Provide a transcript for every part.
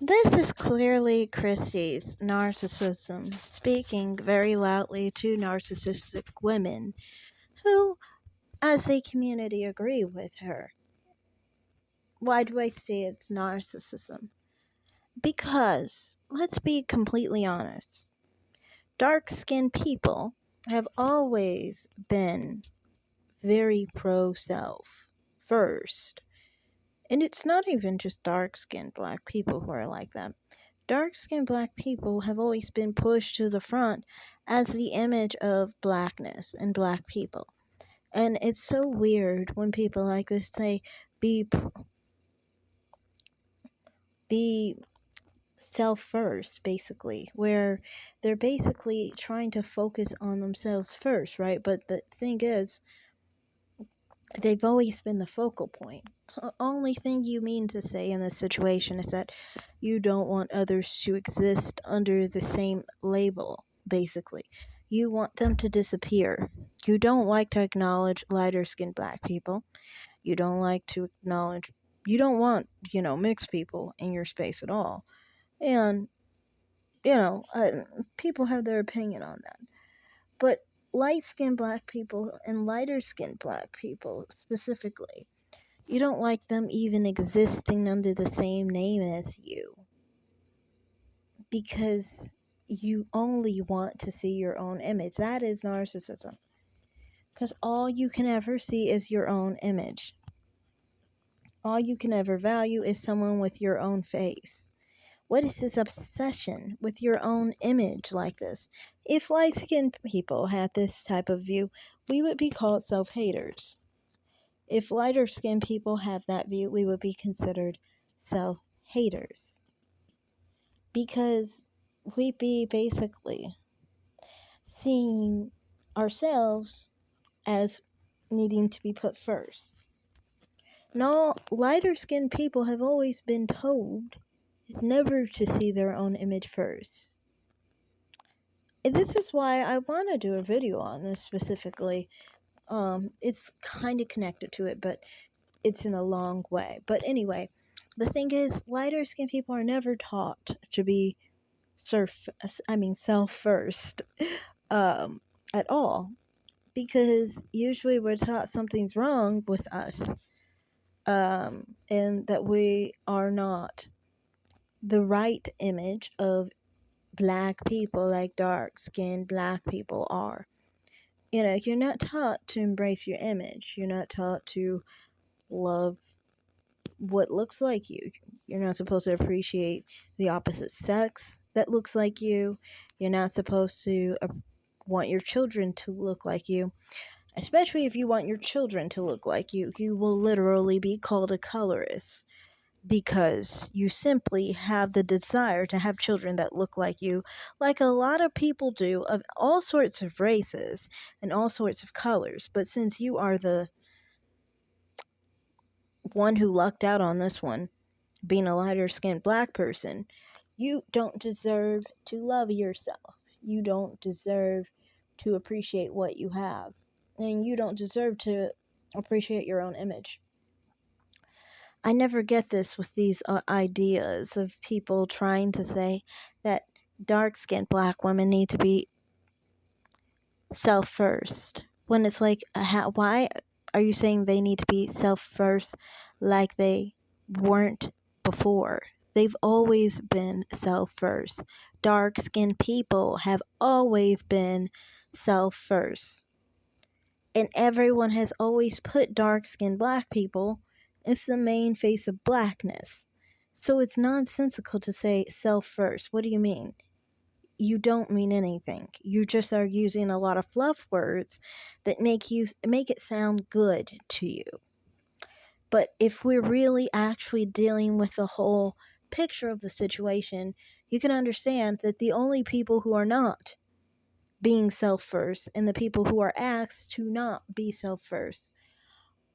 This is clearly Christie's narcissism speaking very loudly to narcissistic women who, as a community, agree with her. Why do I say it's narcissism? Because, let's be completely honest, dark skinned people have always been very pro self first. And it's not even just dark skinned black people who are like that. Dark skinned black people have always been pushed to the front as the image of blackness and black people. And it's so weird when people like this say, be, be self first, basically, where they're basically trying to focus on themselves first, right? But the thing is, they've always been the focal point. The only thing you mean to say in this situation is that you don't want others to exist under the same label, basically. You want them to disappear. You don't like to acknowledge lighter skinned black people. You don't like to acknowledge, you don't want, mixed people in your space at all. And, people have their opinion on that. But light skinned black people and lighter skinned black people specifically, you don't like them even existing under the same name as you because you only want to see your own image. That is narcissism. Because all you can ever see is your own image. All you can ever value is someone with your own face. What is this obsession with your own image like this? If light skinned people had this type of view, we would be called self haters. If lighter skinned people have that view, we would be considered self haters. Because we'd be basically seeing ourselves as needing to be put first. No, lighter skinned people have always been told never to see their own image first. And this is why I want to do a video on this specifically. It's kind of connected to it, but it's in a long way. But anyway, the thing is, lighter skinned people are never taught to be self first, at all, because usually we're taught something's wrong with us, and that we are not the right image of black people like dark skinned black people are. You're not taught to embrace your image. You're not taught to love what looks like you. You're not supposed to appreciate the opposite sex that looks like you. You're not supposed to want your children to look like you. Especially if you want your children to look like you. You will literally be called a colorist because you simply have the desire to have children that look like you, like a lot of people do, of all sorts of races and all sorts of colors. But since you are the one who lucked out on this one, being a lighter skinned black person, you don't deserve to love yourself. You don't deserve to appreciate what you have. And you don't deserve to appreciate your own image. I never get this with these ideas of people trying to say that dark skinned black women need to be self first. When it's like, why are you saying they need to be self first like they weren't before? They've always been self first. Dark skinned people have always been self first. And everyone has always put dark skinned black people as the main face of blackness. So it's nonsensical to say self first. What do you mean? You don't mean anything. You just are using a lot of fluff words that make it sound good to you. But if we're really actually dealing with the whole picture of the situation, you can understand that the only people who are not being self first and the people who are asked to not be self first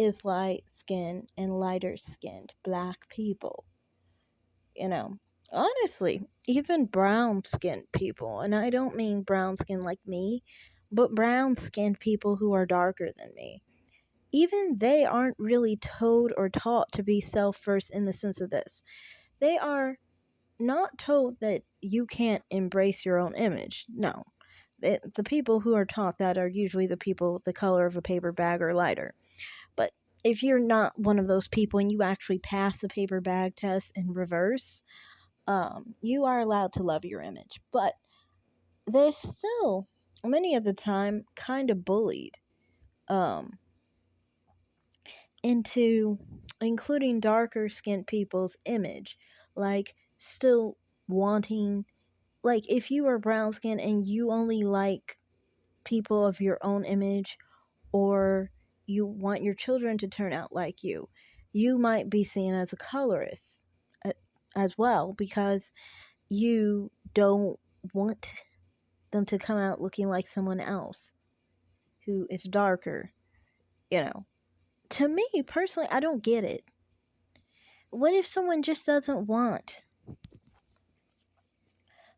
is light skinned and lighter skinned black people. Honestly, even brown skinned people, and I don't mean brown skin like me, but brown skinned people who are darker than me, even they aren't really told or taught to be self first in the sense of this. They are not told that you can't embrace your own image. No. The people who are taught that are usually the people the color of a paper bag or lighter. But if you're not one of those people and you actually pass the paper bag test in reverse, you are allowed to love your image. But they're still, many of the time, kind of bullied um, into including darker skinned people's image. Like, still wanting, like, if you are brown skinned and you only like people of your own image, or you want your children to turn out like you might be seen as a colorist as well, because you don't want them to come out looking like someone else who is darker, you know. To me, personally, I don't get it. What if someone just doesn't want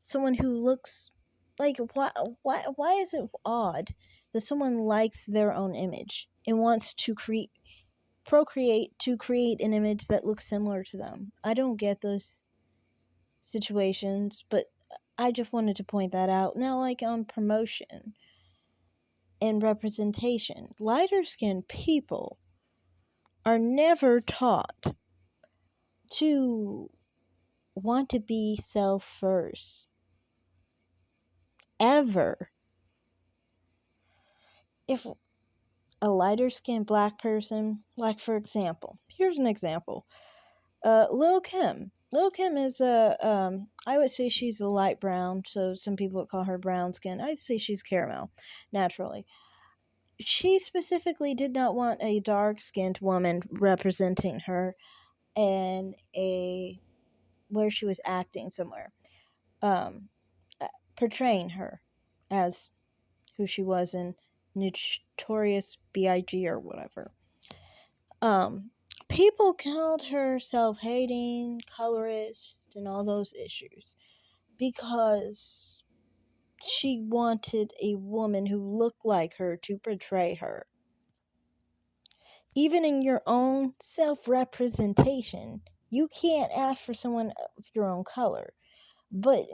someone who looks like, why is it odd that someone likes their own image and wants to procreate to create an image that looks similar to them? I don't get those situations, but I just wanted to point that out. Now, like on promotion and representation, lighter skinned people are never taught to want to be self first. Ever. If a lighter skinned black person, like for example, here's an example. Lil Kim. Lil Kim is I would say she's a light brown, so some people would call her brown skin. I'd say she's caramel, naturally. She specifically did not want a dark skinned woman representing her in a where she was acting somewhere. Um Portraying her as who she was in Notorious B.I.G. or whatever. Um, People called her self-hating, colorist, and all those issues because she wanted a woman who looked like her to portray her. Even in your own self-representation, you can't ask for someone of your own color. But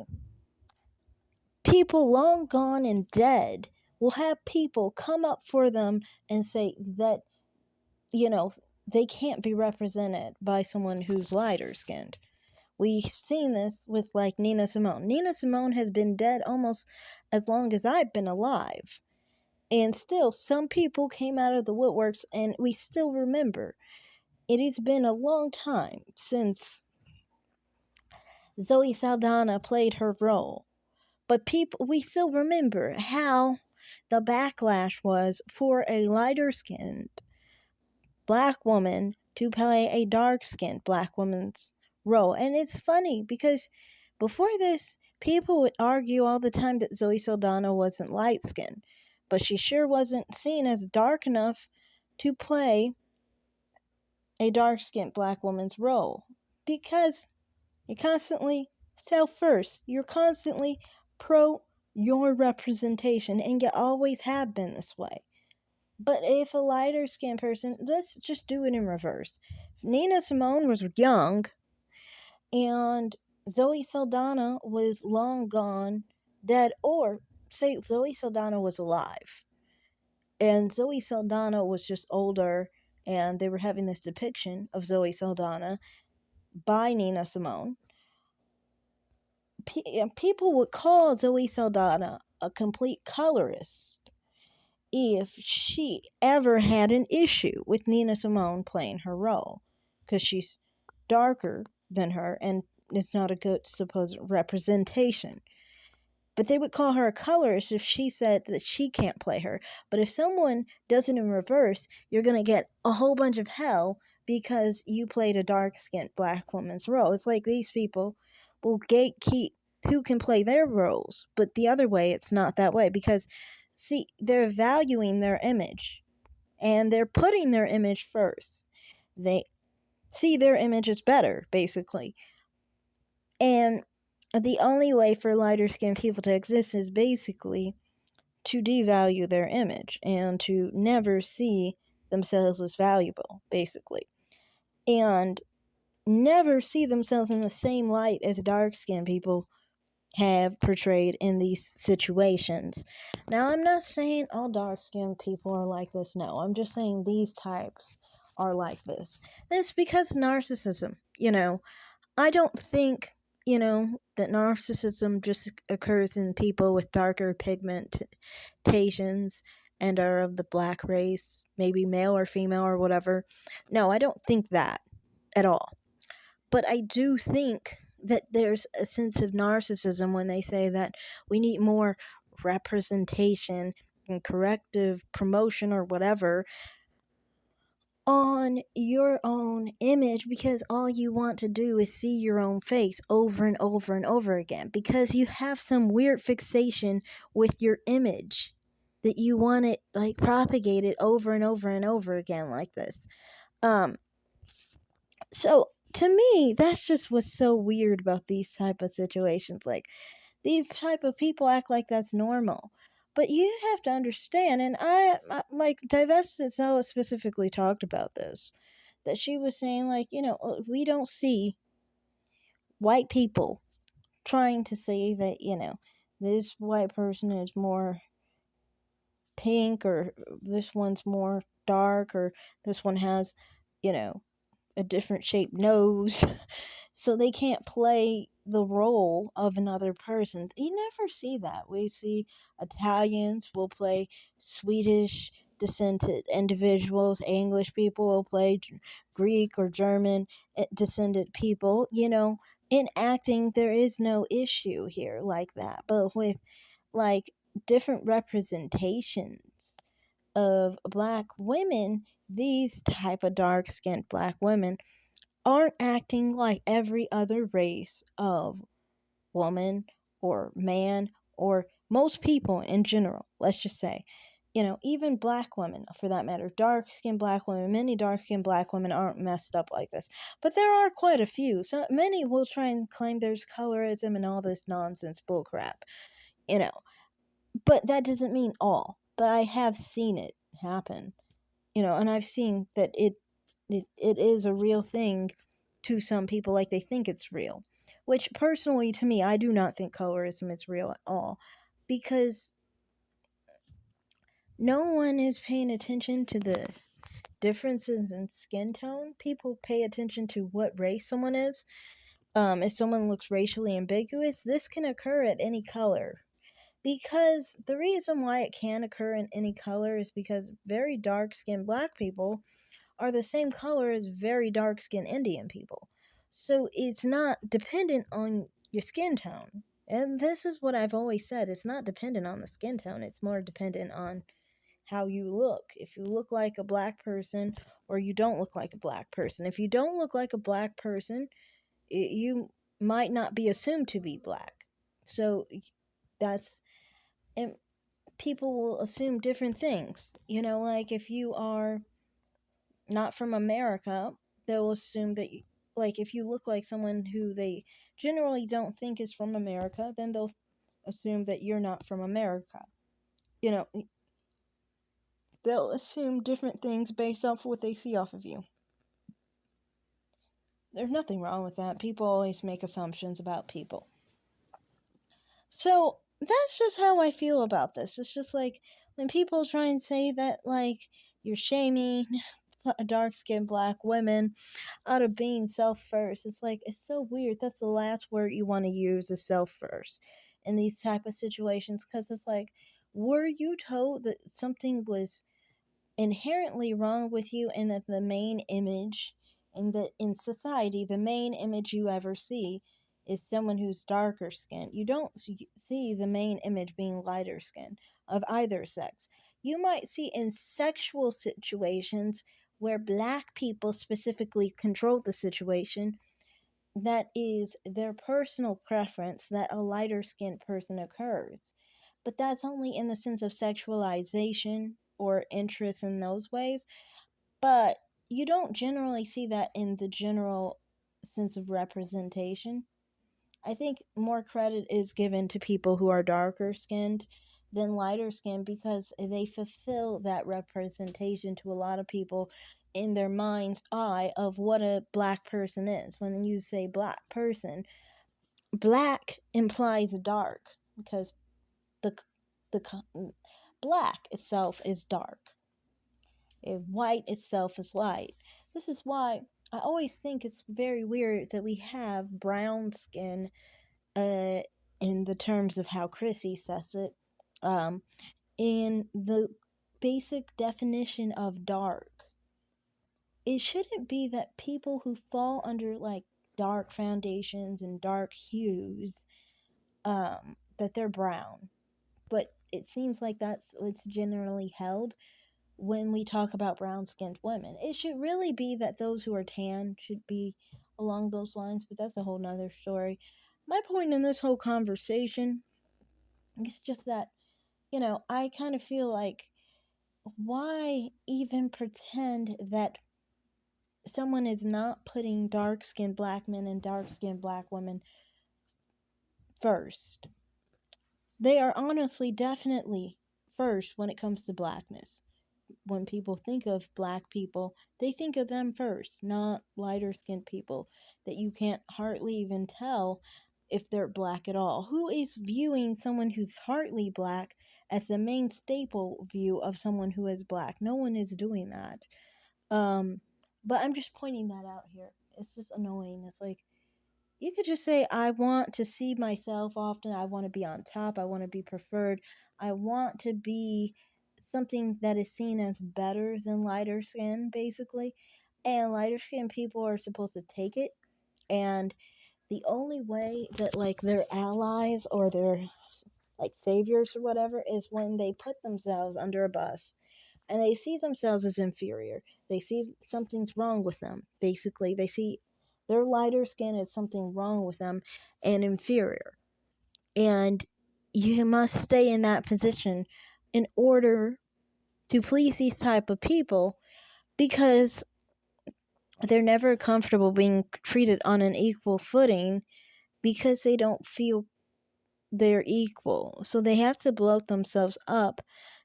people long gone and dead will have people come up for them and say that, you know, they can't be represented by someone who's lighter skinned. We've seen this with like Nina Simone. Nina Simone has been dead almost as long as I've been alive. And still, some people came out of the woodworks and we still remember. It has been a long time since Zoe Saldana played her role. But we still remember how the backlash was for a lighter skinned black woman to play a dark skinned black woman's role. And it's funny because before this, people would argue all the time that Zoe Saldana wasn't light skinned, but she sure wasn't seen as dark enough to play a dark skinned black woman's role, because you're constantly self first. You're constantly pro your representation, and you always have been this way. But if a lighter skinned person, let's just do it in reverse. If Nina Simone was young and Zoe Saldana was long gone, dead, or say Zoe Saldana was alive and Zoe Saldana was just older and they were having this depiction of Zoe Saldana by Nina Simone, people would call Zoe Saldana a complete colorist if she ever had an issue with Nina Simone playing her role, because she's darker than her and it's not a good supposed representation. But they would call her a colorist if she said that she can't play her. But if someone does it in reverse, you're going to get a whole bunch of hell because you played a dark-skinned black woman's role. It's like these people will gatekeep who can play their roles. But the other way, it's not that way, because, see, they're valuing their image. And they're putting their image first. They see their image as better, basically. And the only way for lighter skinned people to exist is basically to devalue their image and to never see themselves as valuable, basically. And never see themselves in the same light as dark skinned people have portrayed in these situations. Now, I'm not saying all dark skinned people are like this. No, I'm just saying these types are like this. It's because narcissism, I don't think, that narcissism just occurs in people with darker pigmentations and are of the black race, maybe male or female or whatever. No, I don't think that at all. But I do think that there's a sense of narcissism when they say that we need more representation and corrective promotion or whatever on your own image, because all you want to do is see your own face over and over and over again, because you have some weird fixation with your image that you want it like propagated over and over and over again like this. So to me, that's just what's so weird about these type of situations. Like, these type of people act like that's normal. But you have to understand, and like Divest so specifically talked about this, that she was saying, like, we don't see white people trying to say that, this white person is more pink, or this one's more dark, or this one has, you know, a different shaped nose. So they can't play the role of another person. You never see that. We see Italians will play Swedish descended individuals, English people will play Greek or German descended people. In acting, there is no issue here like that. But with like different representations of black women, these type of dark skinned black women aren't acting like every other race of woman or man, or most people in general. Let's just say, even black women for that matter, dark skinned black women, many dark skinned black women aren't messed up like this, but there are quite a few. So many will try and claim there's colorism and all this nonsense bullcrap, you know, but that doesn't mean all. But I have seen it happen, and I've seen that it is a real thing to some people, like they think it's real. Which personally, to me, I do not think colorism is real at all, because no one is paying attention to the differences in skin tone. People pay attention to what race someone is. If someone looks racially ambiguous, this can occur at any color. Because the reason why it can occur in any color is because very dark skinned black people are the same color as very dark skinned Indian people. So it's not dependent on your skin tone. And this is what I've always said, it's not dependent on the skin tone, it's more dependent on how you look. If you look like a black person, or you don't look like a black person. If you don't look like a black person, you might not be assumed to be black. So that's, and people will assume different things. Like if you are not from America, they'll assume that, like, if you look like someone who they generally don't think is from America, then they'll assume that you're not from America. You know, they'll assume different things based off what they see off of you. There's nothing wrong with that. People always make assumptions about people. So that's just how I feel about this. It's just like when people try and say that, like, you're shaming dark skinned black women out of being self first. It's like, it's so weird. That's the last word you want to use, is self first in these type of situations, because it's like, were you told that something was inherently wrong with you, and that the main image, and that in society the main image you ever see is someone who's darker skinned? You don't see the main image being lighter skinned of either sex. You might see in sexual situations where black people specifically control the situation, that is their personal preference that a lighter skinned person occurs. But that's only in the sense of sexualization or interest in those ways. But you don't generally see that in the general sense of representation. I think more credit is given to people who are darker skinned than lighter skinned, because they fulfill that representation to a lot of people in their mind's eye of what a black person is. When you say black person, black implies dark, because the black itself is dark. If white itself is light. This is why I always think it's very weird that we have brown skin, uh, in the terms of how Chrissy says it, in the basic definition of dark. It shouldn't be that people who fall under like dark foundations and dark hues, that they're brown. But it seems like that's what's generally held when we talk about brown skinned women. It should really be that those who are tan should be along those lines, but that's a whole nother story. My point in this whole conversation is just that, I kind of feel like, why even pretend that someone is not putting dark skinned black men and dark skinned black women first? They are honestly, definitely first when it comes to blackness. When people think of black people, they think of them first, not lighter skinned people that you can't hardly even tell if they're black at all. Who is viewing someone who's hardly black as the main staple view of someone who is black? No one is doing that. But I'm just pointing that out here. It's just annoying. It's like, you could just say, I want to see myself often. I want to be on top. I want to be preferred. I want to be something that is seen as better than lighter skin, basically. And lighter skin people are supposed to take it. And the only way that, like, their allies or their, like, saviors or whatever is when they put themselves under a bus and they see themselves as inferior. They see something's wrong with them. Basically, they see their lighter skin as something wrong with them and inferior. And you must stay in that position in order to please these type of people, because they're never comfortable being treated on an equal footing, because they don't feel they're equal. So they have to bloat themselves up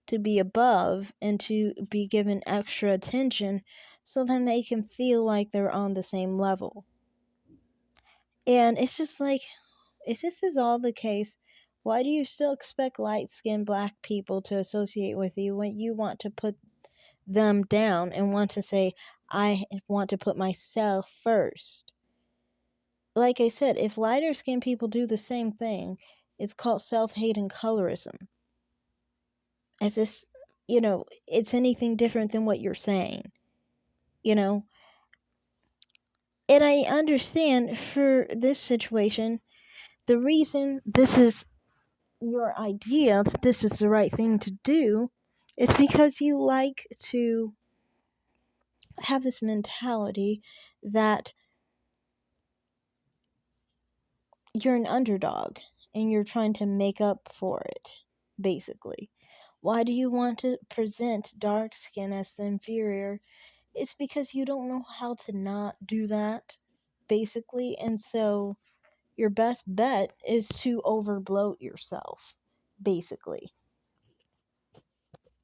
to be above and to be given extra attention, so then they can feel like they're on the same level. And it's just like, if this is all the case, why do you still expect light-skinned black people to associate with you when you want to put them down and want to say, I want to put myself first? Like I said, if lighter skinned people do the same thing, it's called self-hate and colorism. As if, it's anything different than what you're saying, you know? And I understand for this situation, the reason this is your idea, that this is the right thing to do, is because you like to have this mentality that you're an underdog and you're trying to make up for it, basically. Why do you want to present dark skin as the inferior? It's because you don't know how to not do that, basically. And so your best bet is to overbloat yourself, basically.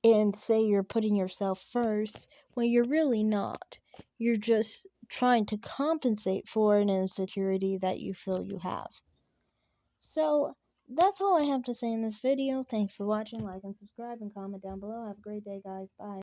And say you're putting yourself first when you're really not. You're just trying to compensate for an insecurity that you feel you have. So that's all I have to say in this video. Thanks for watching. Like and subscribe and comment down below. Have a great day, guys. Bye.